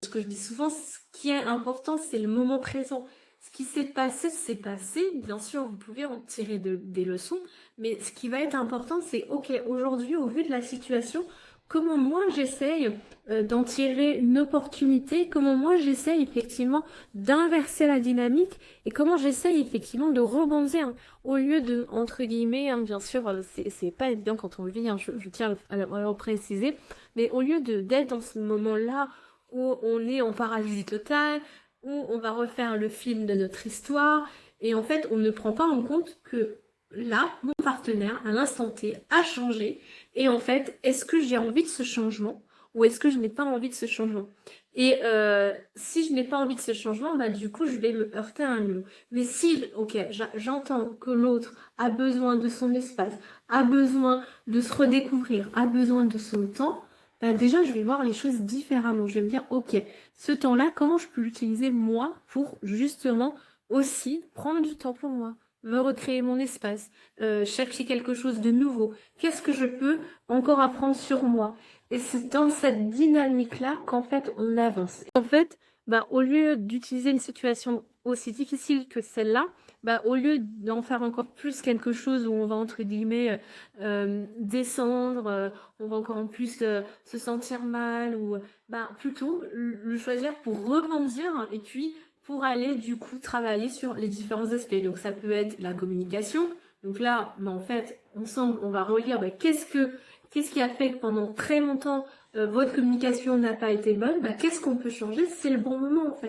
ce que je dis souvent, ce qui est important, c'est le moment présent. Ce qui s'est passé, c'est passé. Bien sûr, vous pouvez en tirer des leçons, mais ce qui va être important, c'est, ok, aujourd'hui, au vu de la situation, comment moi j'essaye d'en tirer une opportunité, comment moi j'essaye effectivement d'inverser la dynamique et comment j'essaye effectivement de rebondir au lieu de, entre guillemets, hein, bien sûr, c'est pas évident quand on le vit, hein, je tiens à le préciser, mais au lieu d'être dans ce moment-là où on est en paralysie totale, où on va refaire le film de notre histoire, et en fait, on ne prend pas en compte que là, mon partenaire, à l'instant T, a changé, et en fait, est-ce que j'ai envie de ce changement, ou est-ce que je n'ai pas envie de ce changement? Et si je n'ai pas envie de ce changement, bah du coup, je vais me heurter à un mur. Mais si, ok, j'entends que l'autre a besoin de son espace, a besoin de se redécouvrir, a besoin de son temps, bah déjà, je vais voir les choses différemment. Je vais me dire, ok, ce temps-là, comment je peux l'utiliser moi pour justement aussi prendre du temps pour moi, me recréer mon espace, chercher quelque chose de nouveau. Qu'est-ce que je peux encore apprendre sur moi? Et c'est dans cette dynamique-là qu'en fait, on avance. En fait, bah, au lieu d'utiliser une situation aussi difficile que celle-là, bah, au lieu d'en faire encore plus quelque chose où on va, entre guillemets, descendre, on va encore en plus se sentir mal, ou bah, plutôt le choisir pour rebondir et puis pour aller du coup travailler sur les différents aspects. Donc ça peut être la communication. Donc là, bah, en fait, ensemble, on va relire bah, qu'est-ce qui a fait que pendant très longtemps votre communication n'a pas été bonne, bah, qu'est-ce qu'on peut changer? C'est le bon moment en fait.